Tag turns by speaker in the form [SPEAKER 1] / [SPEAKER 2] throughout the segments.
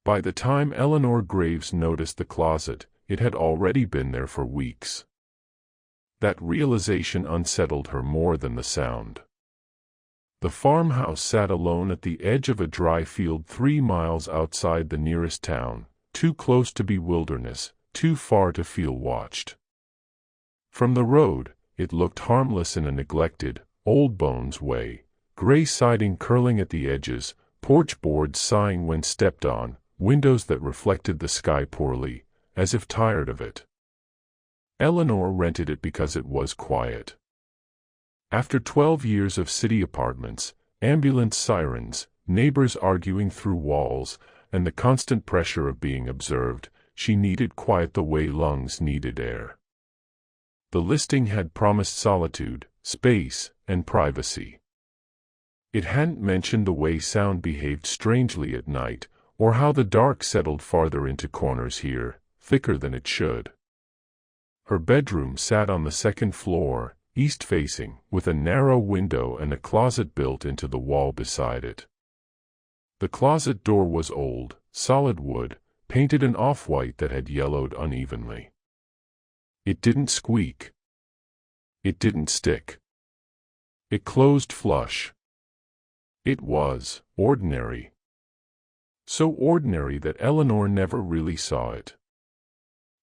[SPEAKER 1] By the time Eleanor Graves noticed the closet, it had already been there for weeks. That realization unsettled her more than the sound. The farmhouse sat alone at the edge of a dry field 3 miles outside the nearest town, too close to be wilderness, too far to feel watched. From the road, it looked harmless in a neglected, old-bones way, gray siding curling at the edges, porch boards sighing when stepped on, windows that reflected the sky poorly, as if tired of it. Eleanor rented it because it was quiet. After 12 years of city apartments, ambulance sirens, neighbors arguing through walls, and the constant pressure of being observed, she needed quiet the way lungs needed air. The listing had promised solitude, space, and privacy. It hadn't mentioned the way sound behaved strangely at night, or how the dark settled farther into corners here, thicker than it should. Her bedroom sat on the second floor, east-facing, with a narrow window and a closet built into the wall beside it. The closet door was old, solid wood, painted an off-white that had yellowed unevenly. It didn't squeak. It didn't stick. It closed flush. It was ordinary. So ordinary that Eleanor never really saw it.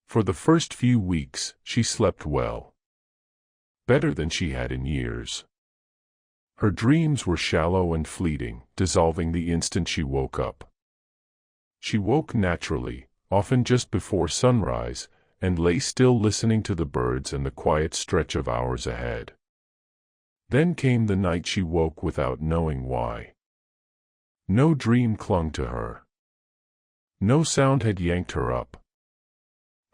[SPEAKER 1] For the first few weeks, she slept well. Better than she had in years. Her dreams were shallow and fleeting, dissolving the instant she woke up. She woke naturally, often just before sunrise, and lay still listening to the birds and the quiet stretch of hours ahead. Then came the night she woke without knowing why. No dream clung to her. No sound had yanked her up.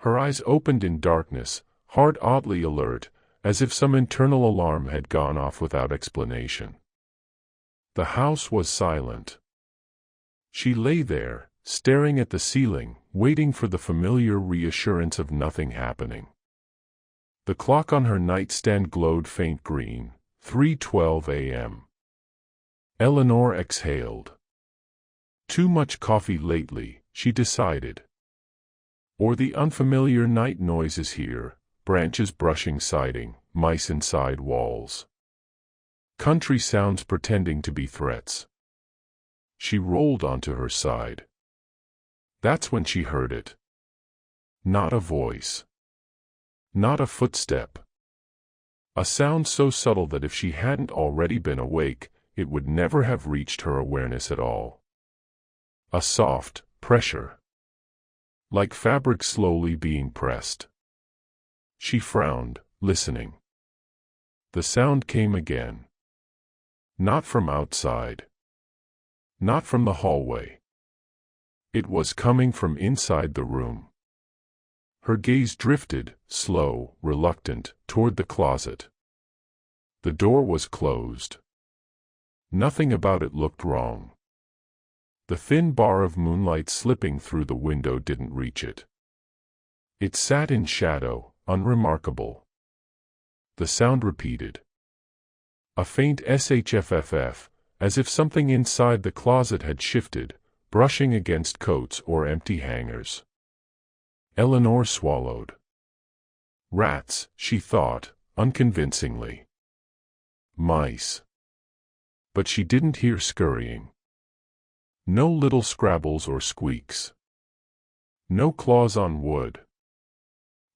[SPEAKER 1] Her eyes opened in darkness, heart oddly alert, as if some internal alarm had gone off without explanation. The house was silent. She lay there, staring at the ceiling, waiting for the familiar reassurance of nothing happening. The clock on her nightstand glowed faint green, 3:12 a.m. Eleanor exhaled. Too much coffee lately, she decided. Or the unfamiliar night noises here, branches brushing siding, mice inside walls. Country sounds pretending to be threats. She rolled onto her side. That's when she heard it. Not a voice. Not a footstep. A sound so subtle that if she hadn't already been awake, it would never have reached her awareness at all. A soft pressure. Like fabric slowly being pressed. She frowned, listening. The sound came again. Not from outside. Not from the hallway. It was coming from inside the room. Her gaze drifted, slow, reluctant, toward the closet. The door was closed. Nothing about it looked wrong. The thin bar of moonlight slipping through the window didn't reach it. It sat in shadow, unremarkable. The sound repeated. A faint shfff, as if something inside the closet had shifted, brushing against coats or empty hangers. Eleanor swallowed. Rats, she thought, unconvincingly. Mice. But she didn't hear scurrying. No little scrabbles or squeaks. No claws on wood.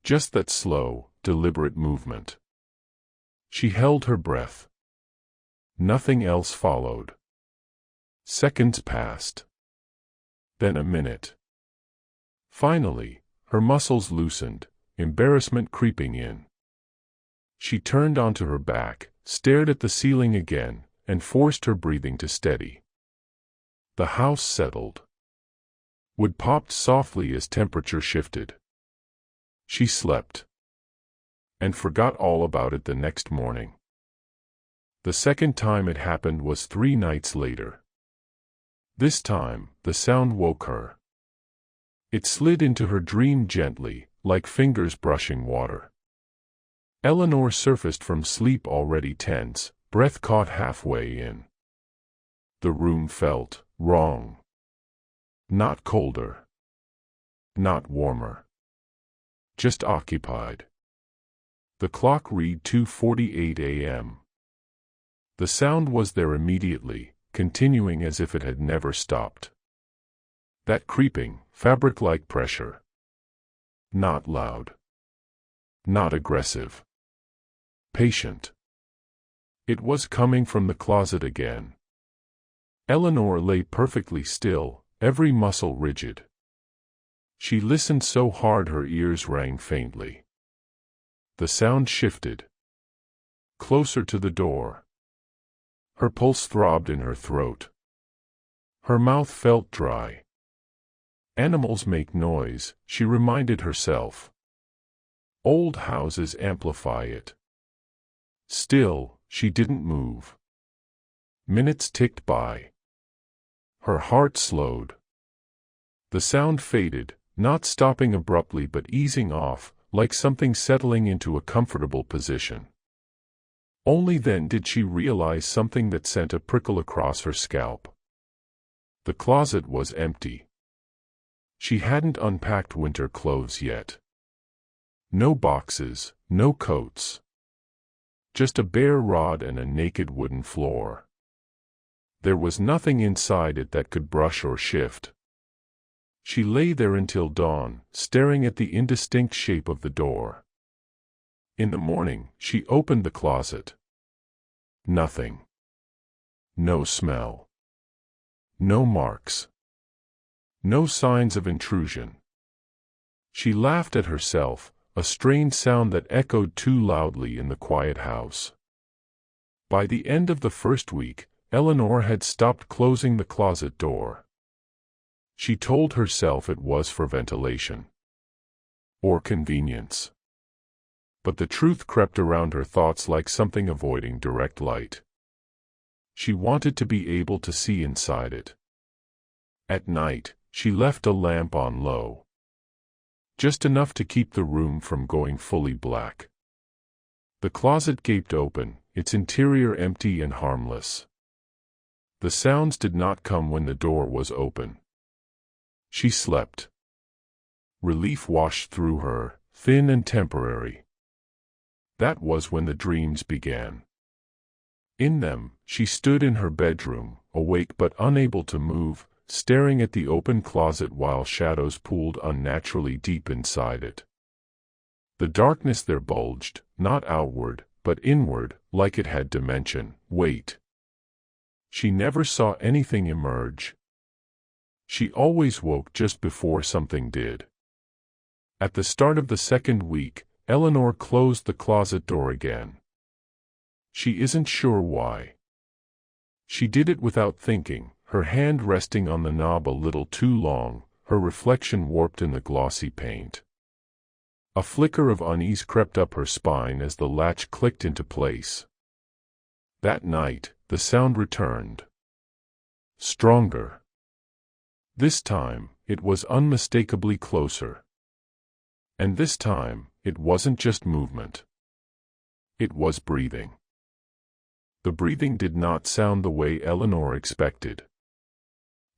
[SPEAKER 1] Just that slow, deliberate movement. She held her breath. Nothing else followed. Seconds passed. Then a minute. Finally, her muscles loosened, embarrassment creeping in. She turned onto her back, stared at the ceiling again, and forced her breathing to steady. The house settled. Wood popped softly as temperature shifted. She slept. And forgot all about it the next morning. The second time it happened was 3 nights later. This time, the sound woke her. It slid into her dream gently, like fingers brushing water. Eleanor surfaced from sleep already tense, breath caught halfway in. The room felt wrong. Not colder. Not warmer. Just occupied. The clock read 2:48 a.m. The sound was there immediately, continuing as if it had never stopped. That creeping, fabric-like pressure. Not loud. Not aggressive. Patient. It was coming from the closet again. Eleanor lay perfectly still, every muscle rigid. She listened so hard her ears rang faintly. The sound shifted. Closer to the door. Her pulse throbbed in her throat. Her mouth felt dry. Animals make noise, she reminded herself. Old houses amplify it. Still, she didn't move. Minutes ticked by. Her heart slowed. The sound faded, not stopping abruptly but easing off, like something settling into a comfortable position. Only then did she realize something that sent a prickle across her scalp. The closet was empty. She hadn't unpacked winter clothes yet. No boxes, no coats. Just a bare rod and a naked wooden floor. There was nothing inside it that could brush or shift. She lay there until dawn, staring at the indistinct shape of the door. In the morning, she opened the closet. Nothing. No smell. No marks. No signs of intrusion. She laughed at herself, a strange sound that echoed too loudly in the quiet house. By the end of the first week, Eleanor had stopped closing the closet door. She told herself it was for ventilation. Or convenience. But the truth crept around her thoughts like something avoiding direct light. She wanted to be able to see inside it. At night, she left a lamp on low. Just enough to keep the room from going fully black. The closet gaped open, its interior empty and harmless. The sounds did not come when the door was open. She slept. Relief washed through her, thin and temporary. That was when the dreams began. In them, she stood in her bedroom, awake but unable to move, staring at the open closet while shadows pooled unnaturally deep inside it. The darkness there bulged, not outward, but inward, like it had dimension, weight. She never saw anything emerge. She always woke just before something did. At the start of the second week, Eleanor closed the closet door again. She isn't sure why. She did it without thinking, her hand resting on the knob a little too long, her reflection warped in the glossy paint. A flicker of unease crept up her spine as the latch clicked into place. That night, the sound returned. Stronger. This time, it was unmistakably closer. And this time, it wasn't just movement. It was breathing. The breathing did not sound the way Eleanor expected.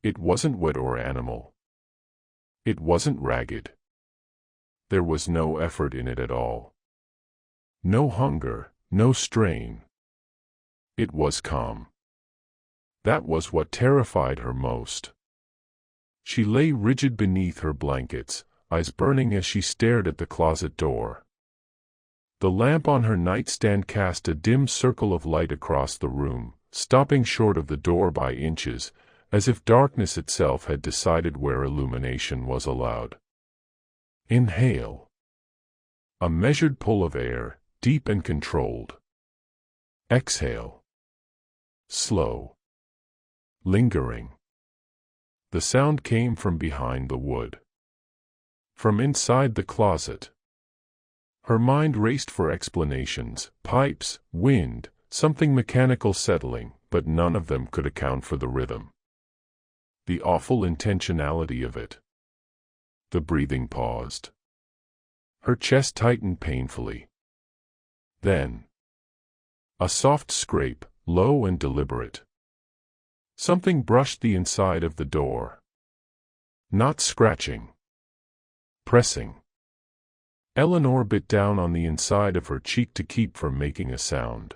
[SPEAKER 1] It wasn't wet or animal. It wasn't ragged. There was no effort in it at all. No hunger, no strain. It was calm. That was what terrified her most. She lay rigid beneath her blankets, eyes burning as she stared at the closet door. The lamp on her nightstand cast a dim circle of light across the room, stopping short of the door by inches, as if darkness itself had decided where illumination was allowed. Inhale. A measured pull of air, deep and controlled. Exhale. Slow. Lingering. The sound came from behind the wood. From inside the closet. Her mind raced for explanations, pipes, wind, something mechanical settling, but none of them could account for the rhythm. The awful intentionality of it. The breathing paused. Her chest tightened painfully. Then, a soft scrape, low and deliberate. Something brushed the inside of the door. Not scratching. Pressing. Eleanor bit down on the inside of her cheek to keep from making a sound.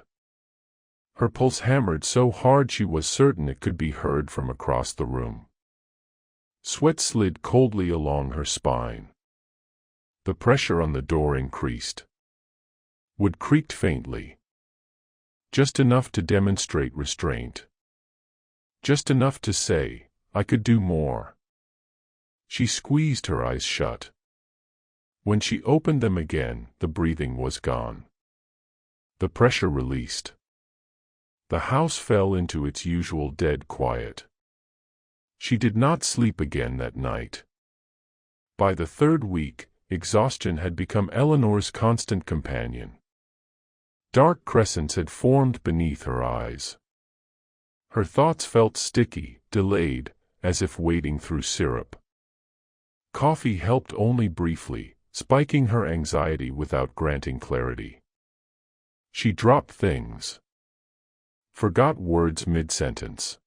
[SPEAKER 1] Her pulse hammered so hard she was certain it could be heard from across the room. Sweat slid coldly along her spine. The pressure on the door increased. Wood creaked faintly. Just enough to demonstrate restraint. Just enough to say, "I could do more." She squeezed her eyes shut. When she opened them again, the breathing was gone. The pressure released. The house fell into its usual dead quiet. She did not sleep again that night. By the third week, exhaustion had become Eleanor's constant companion. Dark crescents had formed beneath her eyes. Her thoughts felt sticky, delayed, as if wading through syrup. Coffee helped only briefly, spiking her anxiety without granting clarity. She dropped things. Forgot words mid-sentence.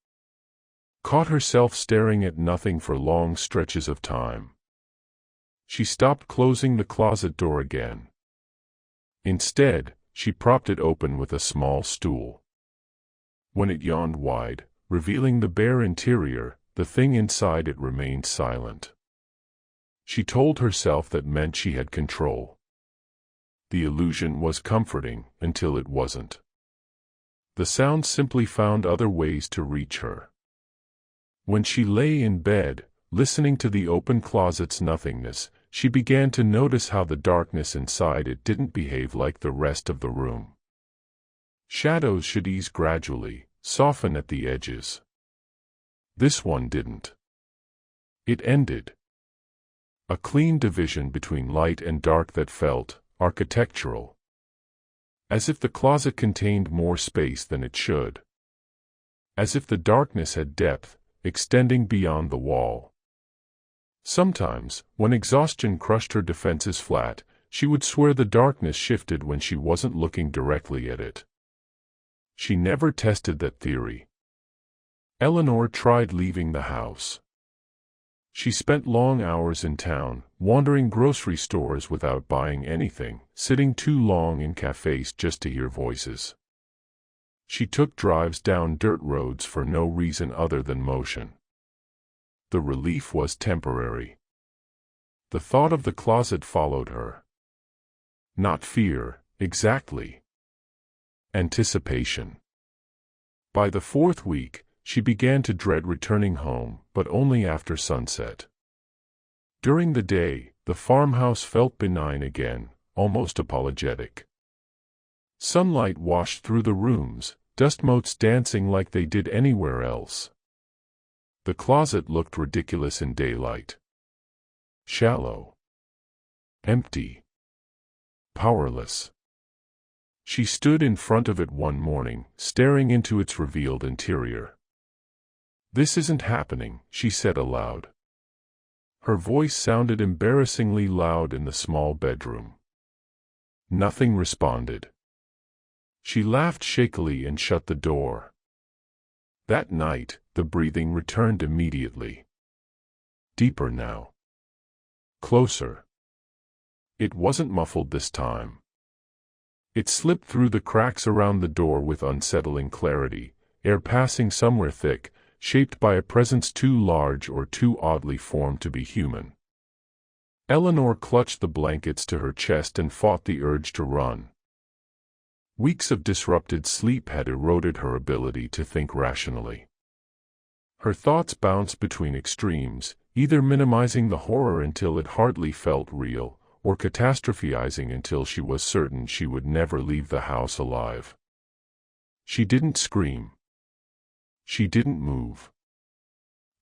[SPEAKER 1] Caught herself staring at nothing for long stretches of time. She stopped closing the closet door again. Instead, she propped it open with a small stool. When it yawned wide, revealing the bare interior, the thing inside it remained silent. She told herself that meant she had control. The illusion was comforting until it wasn't. The sound simply found other ways to reach her. When she lay in bed, listening to the open closet's nothingness, she began to notice how the darkness inside it didn't behave like the rest of the room. Shadows should ease gradually, soften at the edges. This one didn't. It ended. A clean division between light and dark that felt architectural. As if the closet contained more space than it should. As if the darkness had depth, extending beyond the wall. Sometimes, when exhaustion crushed her defenses flat, she would swear the darkness shifted when she wasn't looking directly at it. She never tested that theory. Eleanor tried leaving the house. She spent long hours in town, wandering grocery stores without buying anything, sitting too long in cafes just to hear voices. She took drives down dirt roads for no reason other than motion. The relief was temporary. The thought of the closet followed her. Not fear, exactly. Anticipation. By the fourth week, she began to dread returning home, but only after sunset. During the day, the farmhouse felt benign again, almost apologetic. Sunlight washed through the rooms, dust motes dancing like they did anywhere else. The closet looked ridiculous in daylight. Shallow. Empty. Powerless. She stood in front of it one morning, staring into its revealed interior. "This isn't happening," she said aloud. Her voice sounded embarrassingly loud in the small bedroom. Nothing responded. She laughed shakily and shut the door. That night, the breathing returned immediately. Deeper now. Closer. It wasn't muffled this time. It slipped through the cracks around the door with unsettling clarity, air passing somewhere thick, shaped by a presence too large or too oddly formed to be human. Eleanor clutched the blankets to her chest and fought the urge to run. Weeks of disrupted sleep had eroded her ability to think rationally. Her thoughts bounced between extremes, either minimizing the horror until it hardly felt real, or catastrophizing until she was certain she would never leave the house alive. She didn't scream. She didn't move.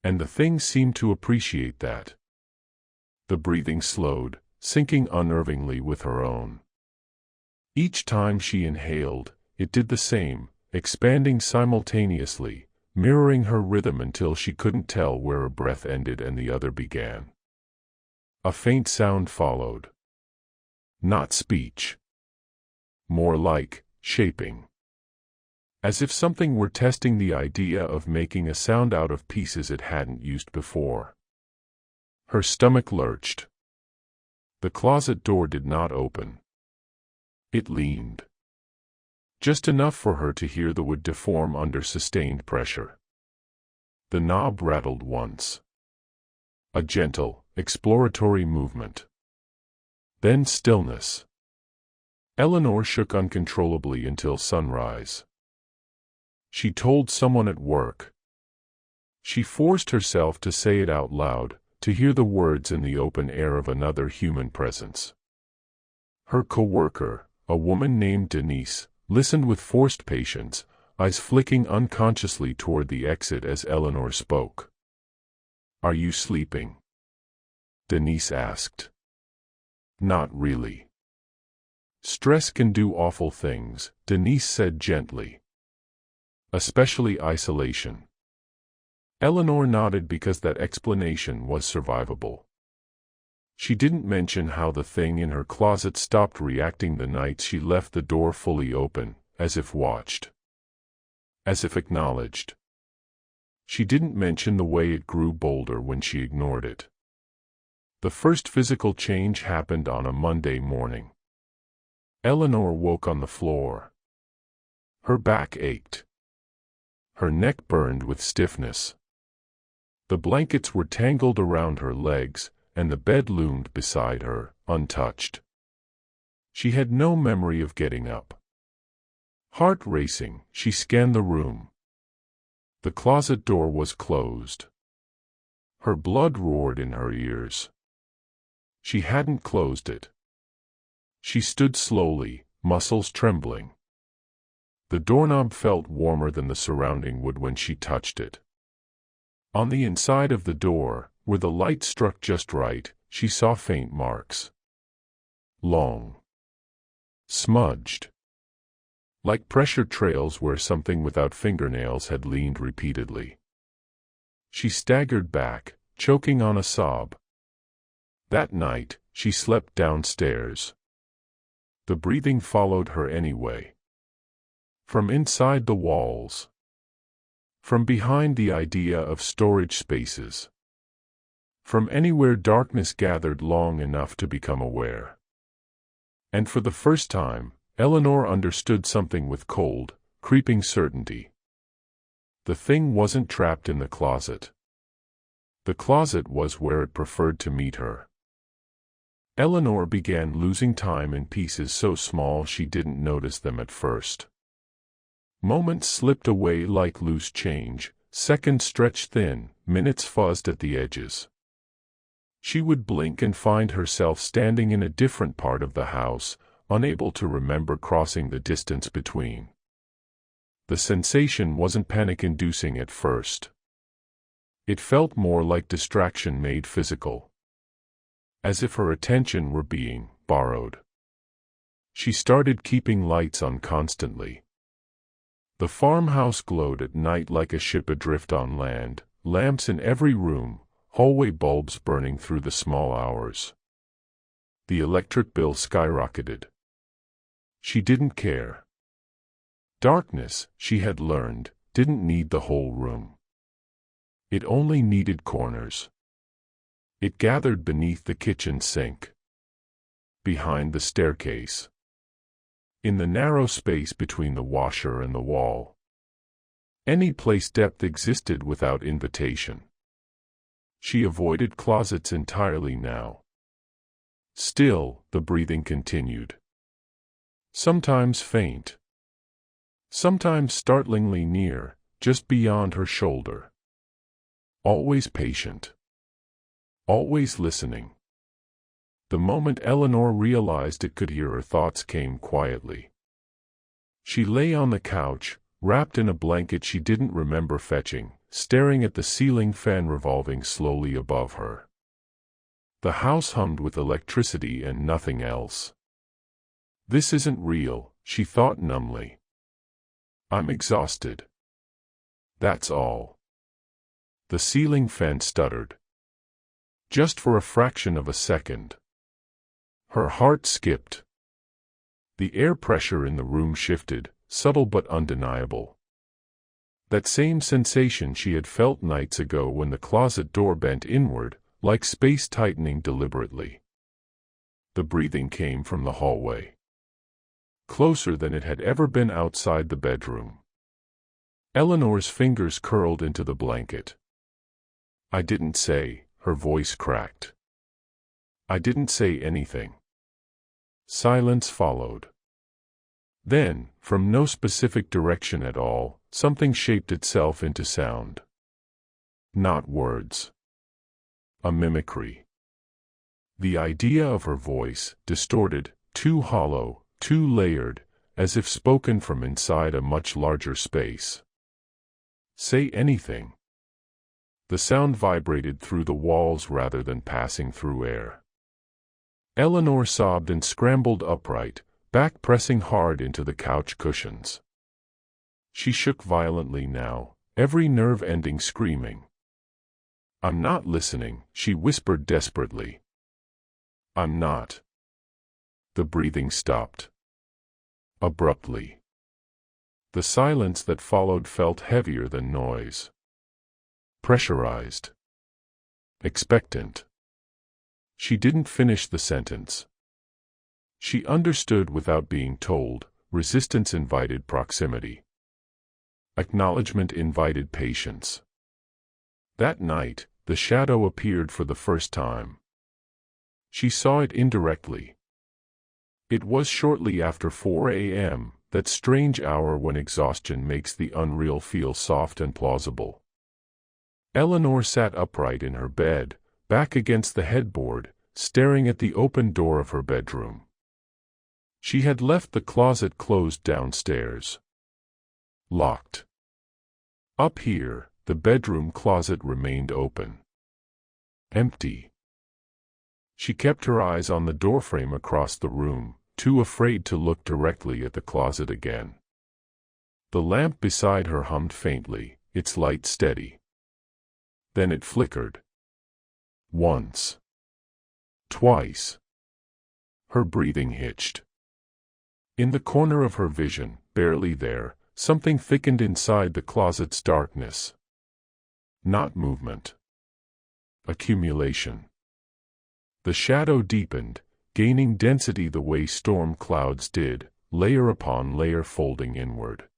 [SPEAKER 1] And the thing seemed to appreciate that. The breathing slowed, syncing unnervingly with her own. Each time she inhaled, it did the same, expanding simultaneously, mirroring her rhythm until she couldn't tell where a breath ended and the other began. A faint sound followed. Not speech. More like shaping. As if something were testing the idea of making a sound out of pieces it hadn't used before. Her stomach lurched. The closet door did not open. It leaned. Just enough for her to hear the wood deform under sustained pressure. The knob rattled once. A gentle, exploratory movement. Then stillness. Eleanor shook uncontrollably until sunrise. She told someone at work. She forced herself to say it out loud, to hear the words in the open air of another human presence. Her co-worker, a woman named Denise, listened with forced patience, eyes flicking unconsciously toward the exit as Eleanor spoke. "Are you sleeping?" Denise asked. "Not really." "Stress can do awful things," Denise said gently. "Especially isolation." Eleanor nodded because that explanation was survivable. She didn't mention how the thing in her closet stopped reacting the nights she left the door fully open, as if watched. As if acknowledged. She didn't mention the way it grew bolder when she ignored it. The first physical change happened on a Monday morning. Eleanor woke on the floor. Her back ached. Her neck burned with stiffness. The blankets were tangled around her legs, and the bed loomed beside her, untouched. She had no memory of getting up. Heart racing, she scanned the room. The closet door was closed. Her blood roared in her ears. She hadn't closed it. She stood slowly, muscles trembling. The doorknob felt warmer than the surrounding wood when she touched it. On the inside of the door, where the light struck just right, she saw faint marks. Long. Smudged. Like pressure trails where something without fingernails had leaned repeatedly. She staggered back, choking on a sob. That night, she slept downstairs. The breathing followed her anyway. From inside the walls. From behind the idea of storage spaces. From anywhere darkness gathered long enough to become aware. And for the first time, Eleanor understood something with cold, creeping certainty. The thing wasn't trapped in the closet. The closet was where it preferred to meet her. Eleanor began losing time in pieces so small she didn't notice them at first. Moments slipped away like loose change, seconds stretched thin, minutes fuzzed at the edges. She would blink and find herself standing in a different part of the house, unable to remember crossing the distance between. The sensation wasn't panic-inducing at first. It felt more like distraction made physical. As if her attention were being borrowed. She started keeping lights on constantly. The farmhouse glowed at night like a ship adrift on land, lamps in every room, hallway bulbs burning through the small hours. The electric bill skyrocketed. She didn't care. Darkness, she had learned, didn't need the whole room. It only needed corners. It gathered beneath the kitchen sink. Behind the staircase. In the narrow space between the washer and the wall. Any place depth existed without invitation. She avoided closets entirely now. Still, the breathing continued. Sometimes faint. Sometimes startlingly near, just beyond her shoulder. Always patient. Always listening. The moment Eleanor realized it could hear her thoughts came quietly. She lay on the couch, wrapped in a blanket she didn't remember fetching, staring at the ceiling fan revolving slowly above her. The house hummed with electricity and nothing else. This isn't real, she thought numbly. I'm exhausted. That's all. The ceiling fan stuttered. Just for a fraction of a second. Her heart skipped. The air pressure in the room shifted, subtle but undeniable. That same sensation she had felt nights ago when the closet door bent inward, like space tightening deliberately. The breathing came from the hallway, closer than it had ever been outside the bedroom. Eleanor's fingers curled into the blanket. "I didn't say," her voice cracked. "I didn't say anything." Silence followed. Then, from no specific direction at all, something shaped itself into sound. Not words. A mimicry. The idea of her voice, distorted, too hollow, too layered, as if spoken from inside a much larger space. "Say anything." The sound vibrated through the walls rather than passing through air. Eleanor sobbed and scrambled upright, back pressing hard into the couch cushions. She shook violently now, every nerve ending screaming. "I'm not listening," she whispered desperately. "I'm not." The breathing stopped. Abruptly. The silence that followed felt heavier than noise. Pressurized. Expectant. She didn't finish the sentence. She understood without being told. Resistance invited proximity. Acknowledgement invited patience. That night, the shadow appeared for the first time. She saw it indirectly. It was shortly after 4 a.m., that strange hour when exhaustion makes the unreal feel soft and plausible. Eleanor sat upright in her bed, back against the headboard, staring at the open door of her bedroom. She had left the closet closed downstairs. Locked. Up here, the bedroom closet remained open. Empty. She kept her eyes on the doorframe across the room, too afraid to look directly at the closet again. The lamp beside her hummed faintly, its light steady. Then it flickered. Once. Twice. Her breathing hitched. In the corner of her vision, barely there, something thickened inside the closet's darkness. Not movement. Accumulation. The shadow deepened, gaining density the way storm clouds did, layer upon layer folding inward.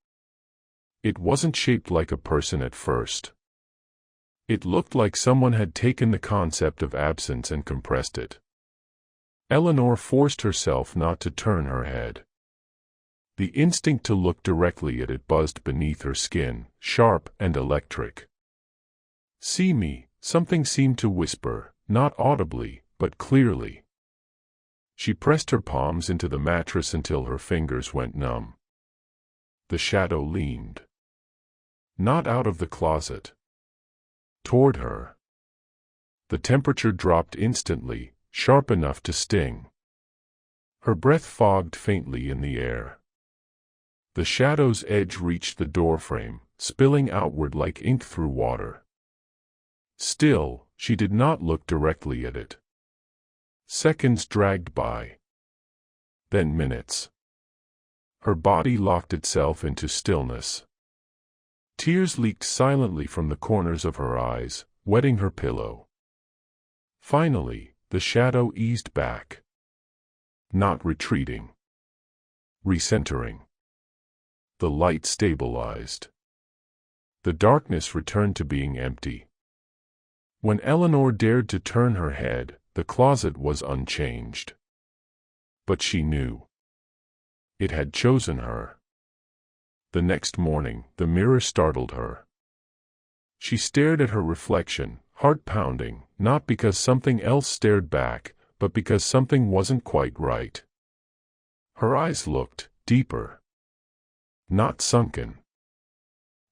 [SPEAKER 1] It wasn't shaped like a person at first. It looked like someone had taken the concept of absence and compressed it. Eleanor forced herself not to turn her head. The instinct to look directly at it buzzed beneath her skin, sharp and electric. "See me," something seemed to whisper, not audibly, but clearly. She pressed her palms into the mattress until her fingers went numb. The shadow leaned. Not out of the closet. Toward her. The temperature dropped instantly, sharp enough to sting. Her breath fogged faintly in the air. The shadow's edge reached the doorframe, spilling outward like ink through water. Still, she did not look directly at it. Seconds dragged by. Then minutes. Her body locked itself into stillness. Tears leaked silently from the corners of her eyes, wetting her pillow. Finally, the shadow eased back. Not retreating. Recentering. The light stabilized. The darkness returned to being empty. When Eleanor dared to turn her head, the closet was unchanged. But she knew. It had chosen her. The next morning, the mirror startled her. She stared at her reflection, heart pounding, not because something else stared back, but because something wasn't quite right. Her eyes looked deeper. Not sunken.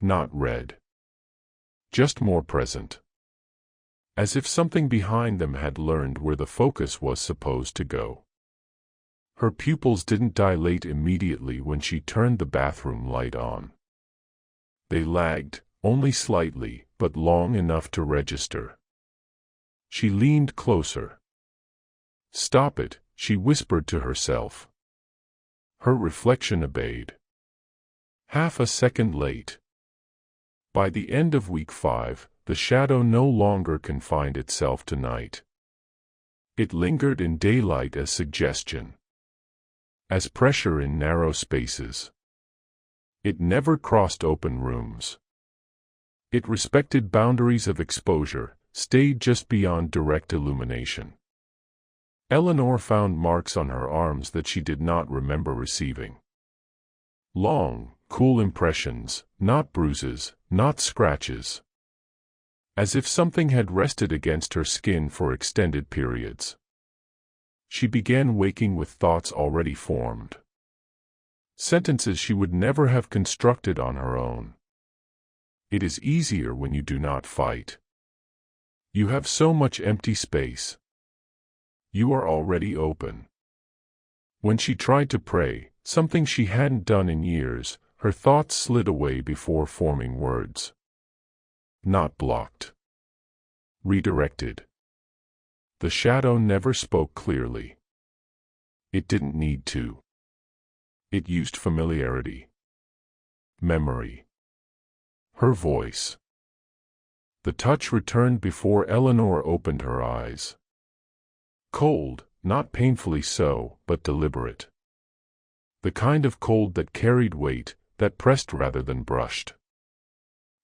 [SPEAKER 1] Not red. Just more present. As if something behind them had learned where the focus was supposed to go. Her pupils didn't dilate immediately when she turned the bathroom light on. They lagged, only slightly, but long enough to register. She leaned closer. "Stop it," she whispered to herself. Her reflection obeyed. Half a second late. By the end of week 5, The shadow no longer confined itself to night. It lingered in daylight as suggestion, as pressure in narrow spaces. It never crossed open rooms. It respected boundaries of exposure, stayed just beyond direct illumination. Eleanor found marks on her arms that she did not remember receiving. Long, cool impressions, not bruises, not scratches. As if something had rested against her skin for extended periods. She began waking with thoughts already formed. Sentences she would never have constructed on her own. It is easier when you do not fight. You have so much empty space. You are already open. When she tried to pray, something she hadn't done in years, her thoughts slid away before forming words. Not blocked. Redirected. The shadow never spoke clearly. It didn't need to. It used familiarity. Memory. Her voice. The touch returned before Eleanor opened her eyes. Cold, not painfully so, but deliberate. The kind of cold that carried weight, that pressed rather than brushed.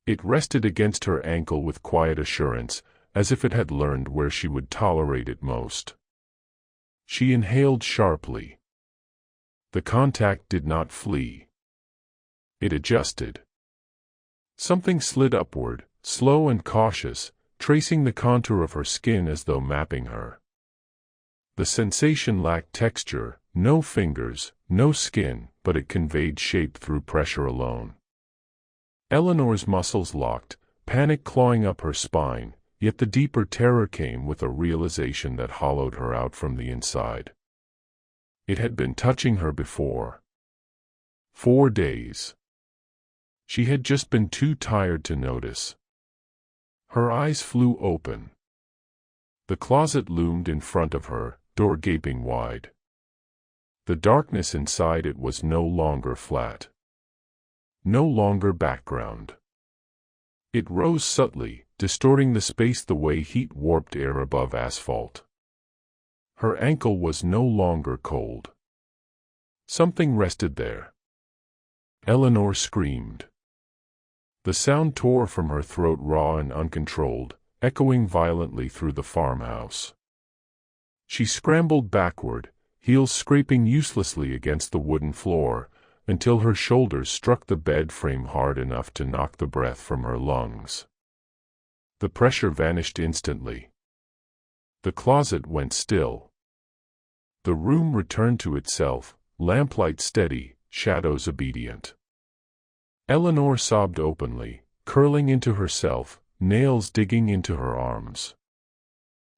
[SPEAKER 1] It rested against her ankle with quiet assurance, as if it had learned where she would tolerate it most. She inhaled sharply. The contact did not flee. It adjusted. Something slid upward, slow and cautious, tracing the contour of her skin as though mapping her. The sensation lacked texture, no fingers, no skin, but it conveyed shape through pressure alone. Eleanor's muscles locked, panic clawing up her spine, yet the deeper terror came with a realization that hollowed her out from the inside. It had been touching her before. 4 days. She had just been too tired to notice. Her eyes flew open. The closet loomed in front of her, door gaping wide. The darkness inside it was no longer flat. No longer background. It rose subtly, distorting the space the way heat warped air above asphalt. Her ankle was no longer cold. Something rested there. Eleanor screamed. The sound tore from her throat raw and uncontrolled, echoing violently through the farmhouse. She scrambled backward, heels scraping uselessly against the wooden floor, until her shoulders struck the bed frame hard enough to knock the breath from her lungs. The pressure vanished instantly. The closet went still. The room returned to itself, lamplight steady, shadows obedient. Eleanor sobbed openly, curling into herself, nails digging into her arms.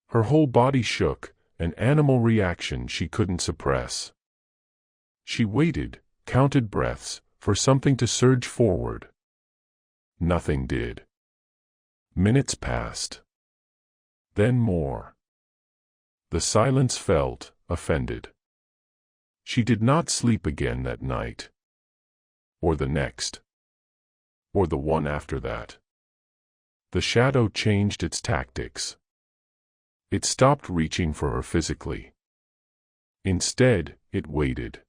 [SPEAKER 1] Her whole body shook, an animal reaction she couldn't suppress. She waited, counted breaths, for something to surge forward. Nothing did. Minutes passed. Then more. The silence felt, offended. She did not sleep again that night. Or the next. Or the one after that. The shadow changed its tactics. It stopped reaching for her physically. Instead, it waited.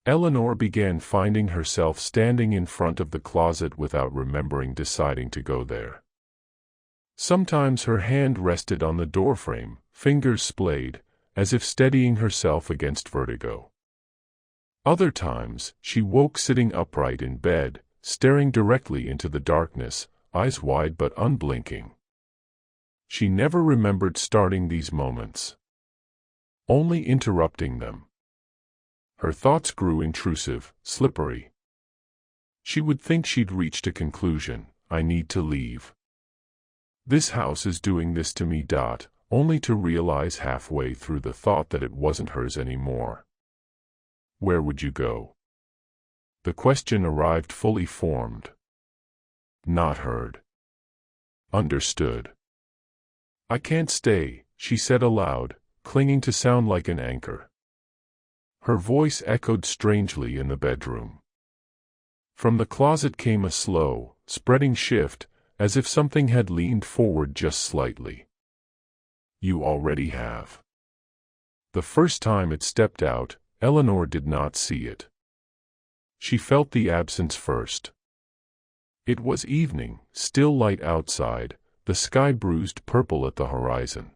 [SPEAKER 1] Eleanor began finding herself standing in front of the closet without remembering deciding to go there. Sometimes her hand rested on the doorframe, fingers splayed, as if steadying herself against vertigo. Other times, she woke sitting upright in bed, staring directly into the darkness, eyes wide but unblinking. She never remembered starting these moments. Only interrupting them. Her thoughts grew intrusive, slippery. She would think she'd reached a conclusion, I need to leave. This house is doing this to me. Only to realize halfway through the thought that it wasn't hers anymore. Where would you go? The question arrived fully formed. Not heard. Understood. I can't stay, she said aloud, clinging to sound like an anchor. Her voice echoed strangely in the bedroom. From the closet came a slow, spreading shift, as if something had leaned forward just slightly. You already have. The first time it stepped out, Eleanor did not see it. She felt the absence first. It was evening, still light outside, the sky bruised purple at the horizon.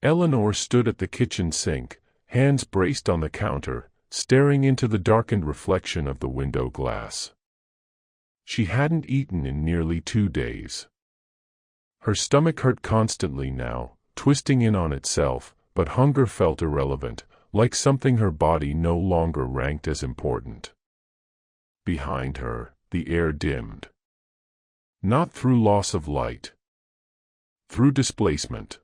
[SPEAKER 1] Eleanor stood at the kitchen sink, hands braced on the counter, staring into the darkened reflection of the window glass. She hadn't eaten in nearly 2 days. Her stomach hurt constantly now, twisting in on itself, but hunger felt irrelevant, like something her body no longer ranked as important. Behind her, the air dimmed. Not through loss of light. Through displacement.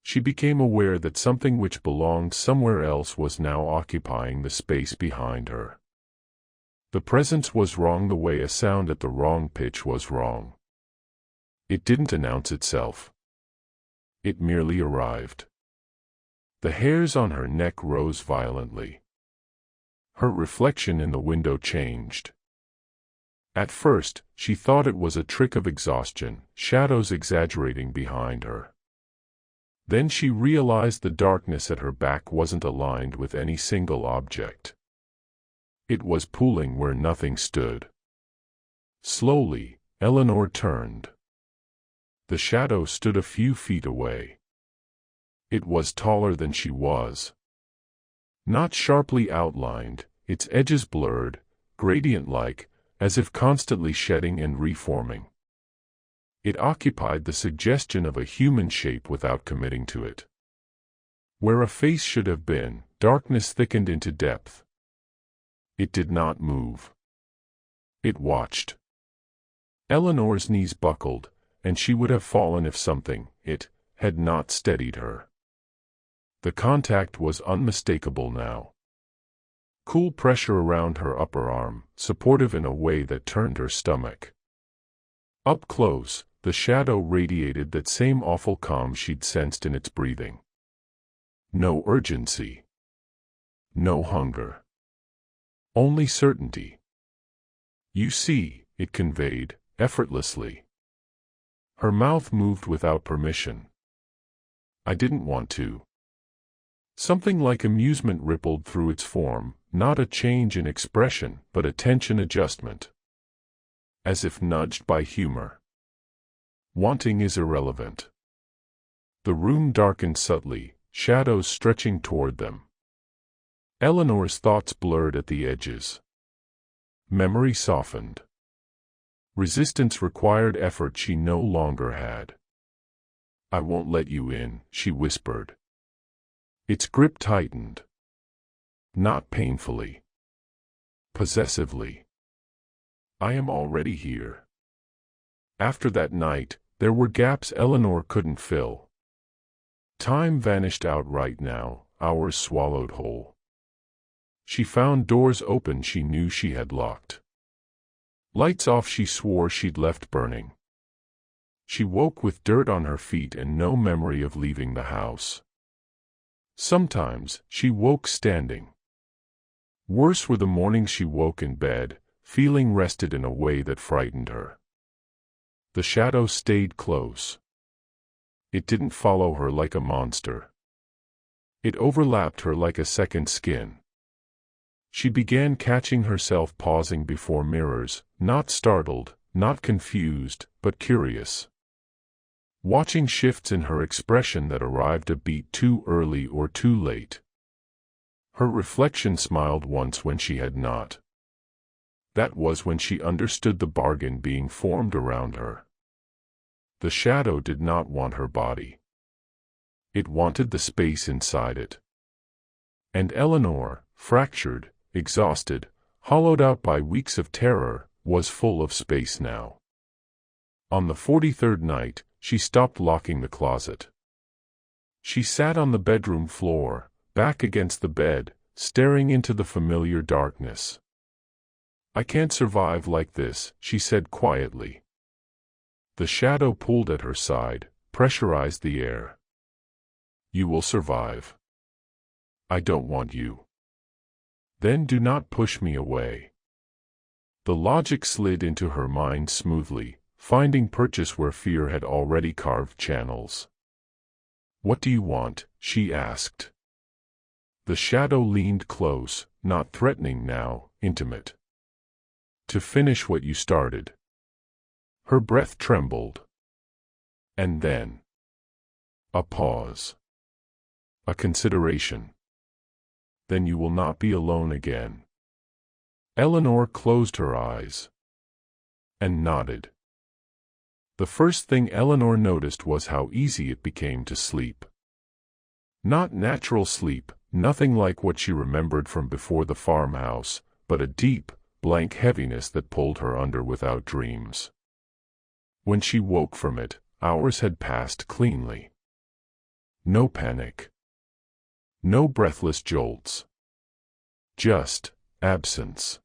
[SPEAKER 1] She became aware that something which belonged somewhere else was now occupying the space behind her. The presence was wrong the way a sound at the wrong pitch was wrong. It didn't announce itself. It merely arrived. The hairs on her neck rose violently. Her reflection in the window changed. At first, she thought it was a trick of exhaustion, shadows exaggerating behind her. Then she realized the darkness at her back wasn't aligned with any single object. It was pooling where nothing stood. Slowly, Eleanor turned. The shadow stood a few feet away. It was taller than she was. Not sharply outlined, its edges blurred, gradient-like, as if constantly shedding and reforming. It occupied the suggestion of a human shape without committing to it. Where a face should have been, darkness thickened into depth. It did not move. It watched. Eleanor's knees buckled, and she would have fallen if something, had not steadied her. The contact was unmistakable now. Cool pressure around her upper arm, supportive in a way that turned her stomach. Up close, the shadow radiated that same awful calm she'd sensed in its breathing. No urgency. No hunger. Only certainty. You see, it conveyed, effortlessly. Her mouth moved without permission. I didn't want to. Something like amusement rippled through its form, not a change in expression, but a tension adjustment. As if nudged by humor. Wanting is irrelevant. The room darkened subtly, shadows stretching toward them. Eleanor's thoughts blurred at the edges. Memory softened. Resistance required effort she no longer had. I won't let you in, she whispered. Its grip tightened. Not painfully. Possessively. I am already here. After that night, there were gaps Eleanor couldn't fill. Time vanished outright now, hours swallowed whole. She found doors open she knew she had locked. Lights off she swore she'd left burning. She woke with dirt on her feet and no memory of leaving the house. Sometimes, she woke standing. Worse were the mornings she woke in bed, feeling rested in a way that frightened her. The shadow stayed close. It didn't follow her like a monster. It overlapped her like a second skin. She began catching herself pausing before mirrors, not startled, not confused, but curious. Watching shifts in her expression that arrived a beat too early or too late. Her reflection smiled once when she had not. That was when she understood the bargain being formed around her. The shadow did not want her body. It wanted the space inside it. And Eleanor, fractured, exhausted, hollowed out by weeks of terror, was full of space now. On the 43rd night, she stopped locking the closet. She sat on the bedroom floor, back against the bed, staring into the familiar darkness. I can't survive like this, she said quietly. The shadow pulled at her side, pressurized the air. You will survive. I don't want you. Then do not push me away. The logic slid into her mind smoothly, finding purchase where fear had already carved channels. "What do you want?" she asked. The shadow leaned close, not threatening now, intimate. "To finish what you started." Her breath trembled. And then a pause. A consideration. "Then you will not be alone again." Eleanor closed her eyes and nodded. The first thing Eleanor noticed was how easy it became to sleep. Not natural sleep, nothing like what she remembered from before the farmhouse, but a deep, blank heaviness that pulled her under without dreams. When she woke from it, hours had passed cleanly. No panic. No breathless jolts. Just absence.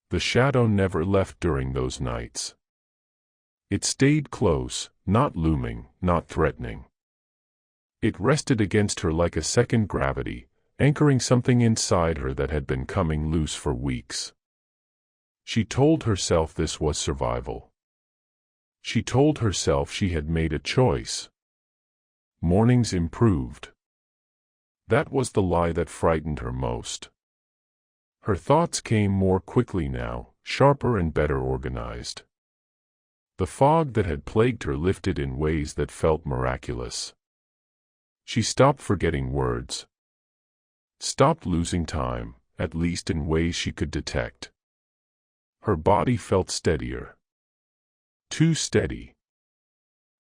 [SPEAKER 1] The shadow never left during those nights. It stayed close, not looming, not threatening. It rested against her like a second gravity, anchoring something inside her that had been coming loose for weeks. She told herself this was survival. She told herself she had made a choice. Mornings improved. That was the lie that frightened her most. Her thoughts came more quickly now, sharper and better organized. The fog that had plagued her lifted in ways that felt miraculous. She stopped forgetting words. Stopped losing time, at least in ways she could detect. Her body felt steadier. Too steady.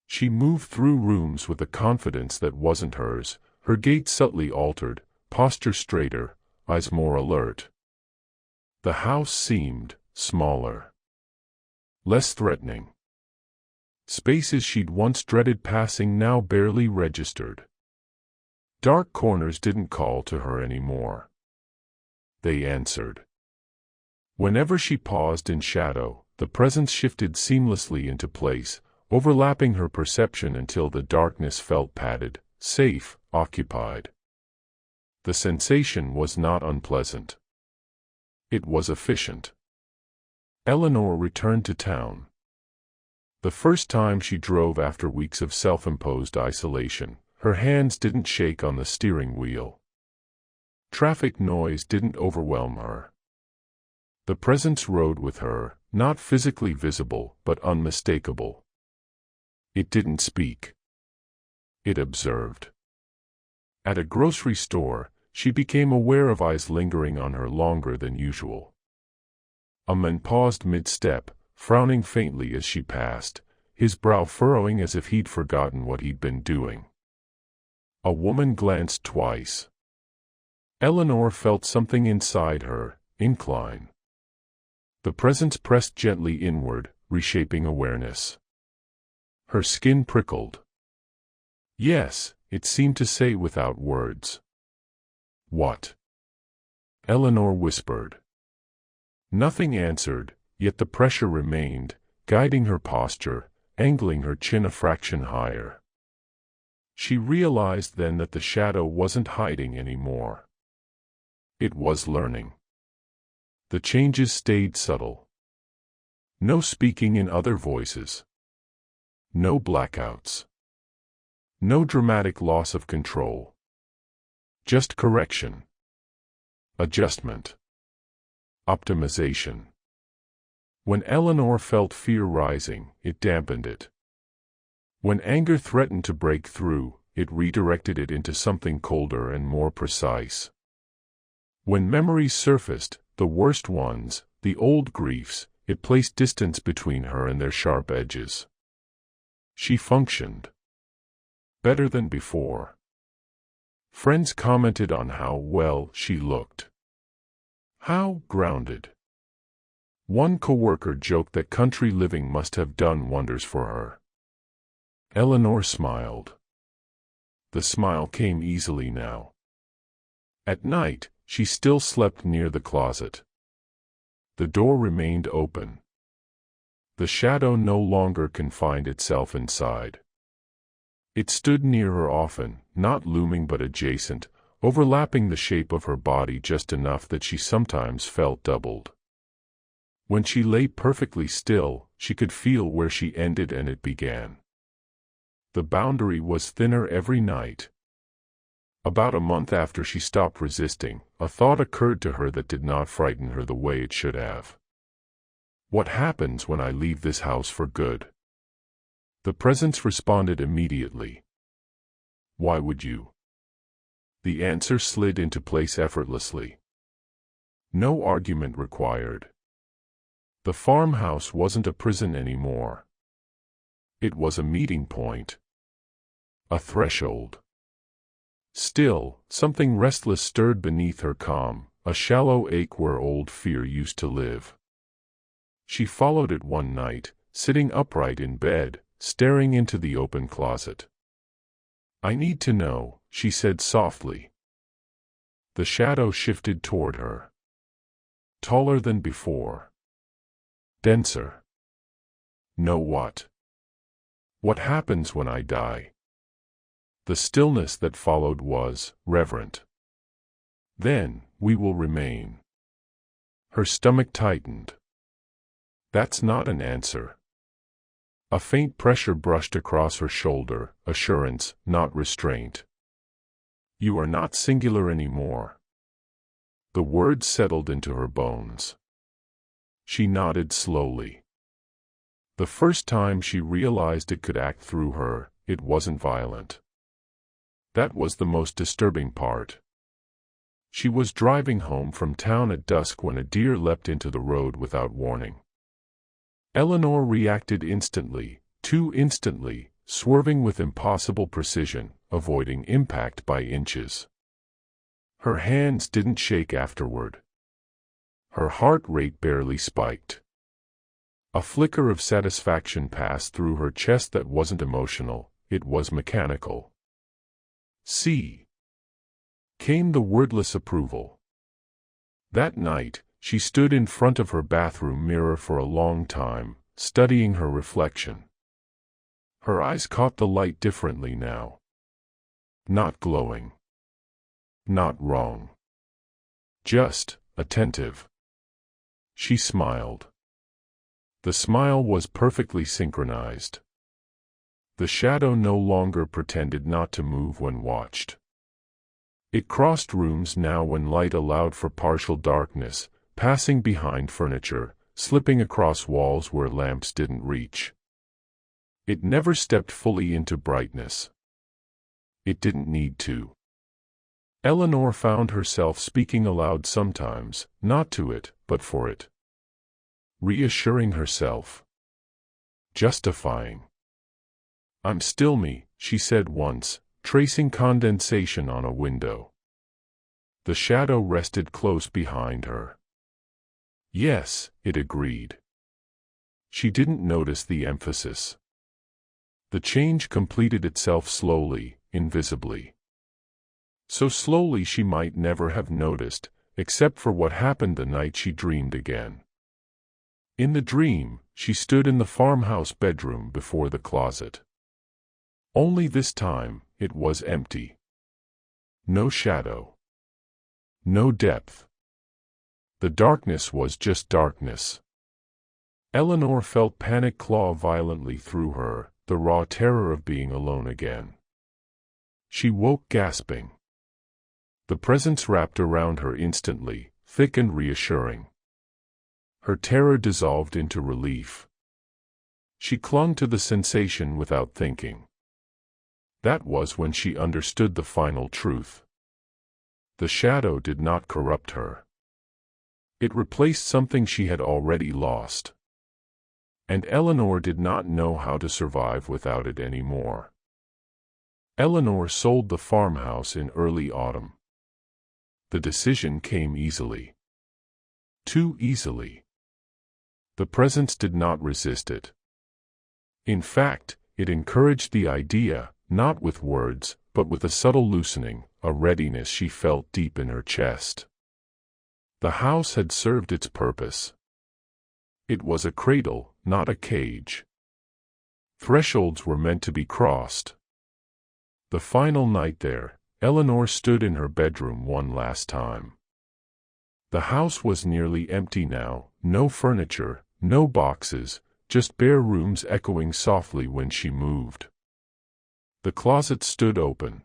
[SPEAKER 1] She moved through rooms with a confidence that wasn't hers, her gait subtly altered, posture straighter, eyes more alert. The house seemed smaller. Less threatening. Spaces she'd once dreaded passing now barely registered. Dark corners didn't call to her anymore. They answered. Whenever she paused in shadow, the presence shifted seamlessly into place, overlapping her perception until the darkness felt padded, safe, occupied. The sensation was not unpleasant. It was efficient. Eleanor returned to town. The first time she drove after weeks of self-imposed isolation, her hands didn't shake on the steering wheel. Traffic noise didn't overwhelm her. The presence rode with her, not physically visible, but unmistakable. It didn't speak. It observed. At a grocery store, she became aware of eyes lingering on her longer than usual. A man paused mid-step, frowning faintly as she passed, his brow furrowing as if he'd forgotten what he'd been doing. A woman glanced twice. Eleanor felt something inside her, incline. The presence pressed gently inward, reshaping awareness. Her skin prickled. Yes, it seemed to say without words. "What?" Eleanor whispered. Nothing answered, yet the pressure remained, guiding her posture, angling her chin a fraction higher. She realized then that the shadow wasn't hiding anymore. It was learning. The changes stayed subtle. No speaking in other voices. No blackouts. No dramatic loss of control. Just correction. Adjustment. Optimization. When Eleanor felt fear rising, it dampened it. When anger threatened to break through, it redirected it into something colder and more precise. When memories surfaced, the worst ones, the old griefs, it placed distance between her and their sharp edges. She functioned better than before. Friends commented on how well she looked. How grounded. One coworker joked that country living must have done wonders for her. Eleanor smiled. The smile came easily now. At night, she still slept near the closet. The door remained open. The shadow no longer confined itself inside. It stood near her often, not looming but adjacent, overlapping the shape of her body just enough that she sometimes felt doubled. When she lay perfectly still, she could feel where she ended and it began. The boundary was thinner every night. About a month after she stopped resisting, a thought occurred to her that did not frighten her the way it should have. What happens when I leave this house for good? The presence responded immediately. Why would you? The answer slid into place effortlessly. No argument required. The farmhouse wasn't a prison anymore. It was a meeting point. A threshold. Still, something restless stirred beneath her calm, a shallow ache where old fear used to live. She followed it one night, sitting upright in bed, staring into the open closet. "I need to know," she said softly. The shadow shifted toward her. Taller than before. Denser. Know what? What happens when I die? The stillness that followed was reverent. Then, we will remain. Her stomach tightened. That's not an answer. A faint pressure brushed across her shoulder, assurance, not restraint. You are not singular anymore. The words settled into her bones. She nodded slowly. The first time she realized it could act through her, it wasn't violent. That was the most disturbing part. She was driving home from town at dusk when a deer leapt into the road without warning. Eleanor reacted instantly, too instantly, swerving with impossible precision, avoiding impact by inches. Her hands didn't shake afterward. Her heart rate barely spiked. A flicker of satisfaction passed through her chest that wasn't emotional, it was mechanical. See. Came the wordless approval. That night, she stood in front of her bathroom mirror for a long time, studying her reflection. Her eyes caught the light differently now. Not glowing. Not wrong. Just attentive. She smiled. The smile was perfectly synchronized. The shadow no longer pretended not to move when watched. It crossed rooms now when light allowed for partial darkness, passing behind furniture, slipping across walls where lamps didn't reach. It never stepped fully into brightness. It didn't need to. Eleanor found herself speaking aloud sometimes, not to it, but for it. Reassuring herself. Justifying. I'm still me, she said once, tracing condensation on a window. The shadow rested close behind her. Yes, it agreed. She didn't notice the emphasis. The change completed itself slowly, invisibly. So slowly she might never have noticed, except for what happened the night she dreamed again. In the dream, she stood in the farmhouse bedroom before the closet. Only this time, it was empty. No shadow. No depth. The darkness was just darkness. Eleanor felt panic claw violently through her, the raw terror of being alone again. She woke gasping. The presence wrapped around her instantly, thick and reassuring. Her terror dissolved into relief. She clung to the sensation without thinking. That was when she understood the final truth. The shadow did not corrupt her. It replaced something she had already lost. And Eleanor did not know how to survive without it anymore. Eleanor sold the farmhouse in early autumn. The decision came easily. Too easily. The presence did not resist it. In fact, it encouraged the idea, not with words, but with a subtle loosening, a readiness she felt deep in her chest. The house had served its purpose. It was a cradle, not a cage. Thresholds were meant to be crossed. The final night there, Eleanor stood in her bedroom one last time. The house was nearly empty now, no furniture, no boxes, just bare rooms echoing softly when she moved. The closet stood open.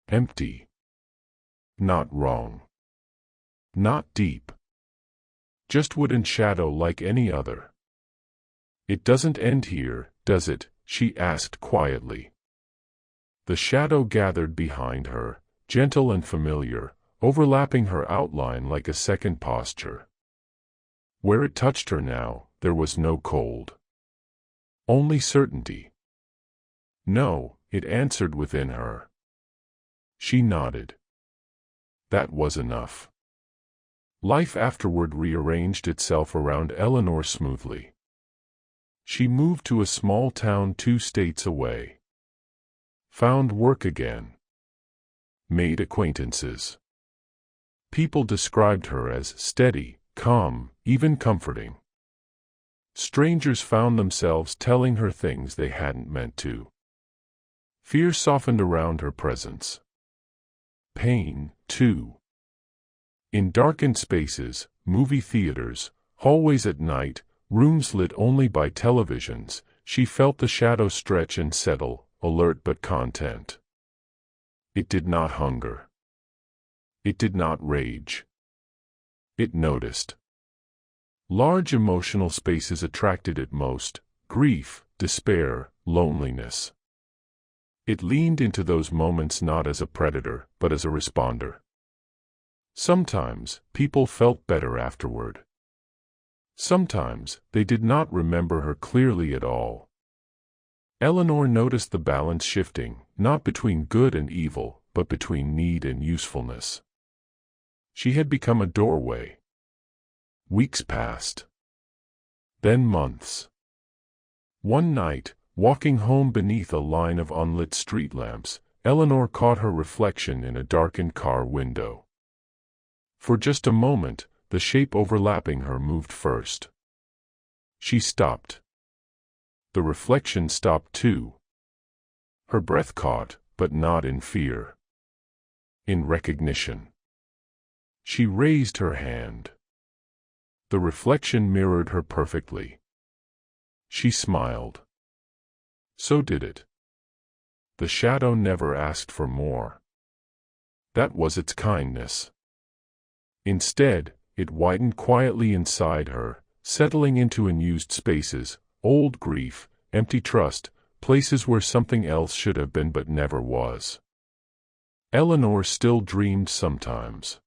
[SPEAKER 1] Empty. Not wrong. Not deep. Just wood and shadow like any other. "It doesn't end here, does it?" she asked quietly. The shadow gathered behind her, gentle and familiar, overlapping her outline like a second posture. Where it touched her now, there was no cold. Only certainty. "No," it answered within her. She nodded. That was enough. Life afterward rearranged itself around Eleanor smoothly. She moved to a small town 2 states away. Found work again. Made acquaintances. People described her as steady, calm, even comforting. Strangers found themselves telling her things they hadn't meant to. Fear softened around her presence. Pain, too. In darkened spaces, movie theaters, hallways at night, rooms lit only by televisions, she felt the shadow stretch and settle, alert but content. It did not hunger. It did not rage. It noticed. Large emotional spaces attracted it most: grief, despair, loneliness. It leaned into those moments not as a predator, but as a responder. Sometimes, people felt better afterward. Sometimes, they did not remember her clearly at all. Eleanor noticed the balance shifting, not between good and evil, but between need and usefulness. She had become a doorway. Weeks passed. Then months. One night, walking home beneath a line of unlit street lamps, Eleanor caught her reflection in a darkened car window. For just a moment, the shape overlapping her moved first. She stopped. The reflection stopped too. Her breath caught, but not in fear. In recognition. She raised her hand. The reflection mirrored her perfectly. She smiled. So did it. The shadow never asked for more. That was its kindness. Instead, it widened quietly inside her, settling into unused spaces, old grief, empty trust, places where something else should have been but never was. Eleanor still dreamed sometimes.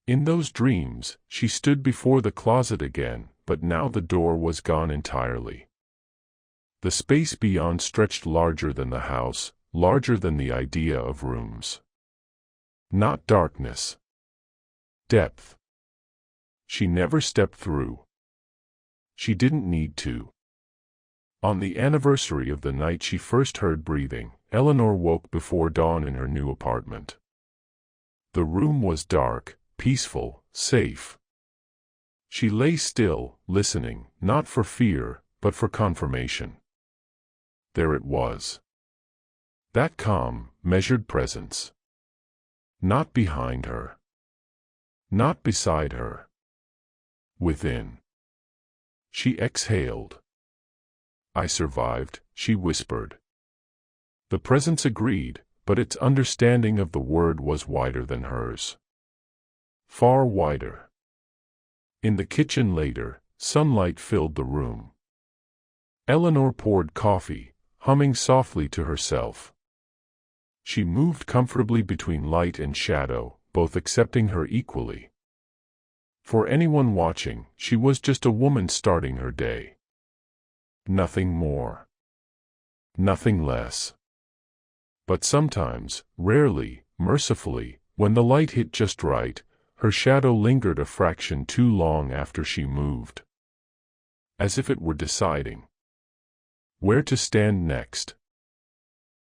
[SPEAKER 1] In those dreams, she stood before the closet again, but now the door was gone entirely. The space beyond stretched larger than the house, larger than the idea of rooms. Not darkness. Depth. She never stepped through. She didn't need to. On the anniversary of the night she first heard breathing, Eleanor woke before dawn in her new apartment. The room was dark, peaceful, safe. She lay still, listening, not for fear, but for confirmation. There it was. That calm, measured presence. Not behind her. Not beside her. Within. She exhaled. "I survived," she whispered. The presence agreed, but its understanding of the word was wider than hers. Far wider. In the kitchen later, sunlight filled the room. Eleanor poured coffee, humming softly to herself. She moved comfortably between light and shadow, both accepting her equally. For anyone watching, she was just a woman starting her day. Nothing more. Nothing less. But sometimes, rarely, mercifully, when the light hit just right, her shadow lingered a fraction too long after she moved. As if it were deciding where to stand next.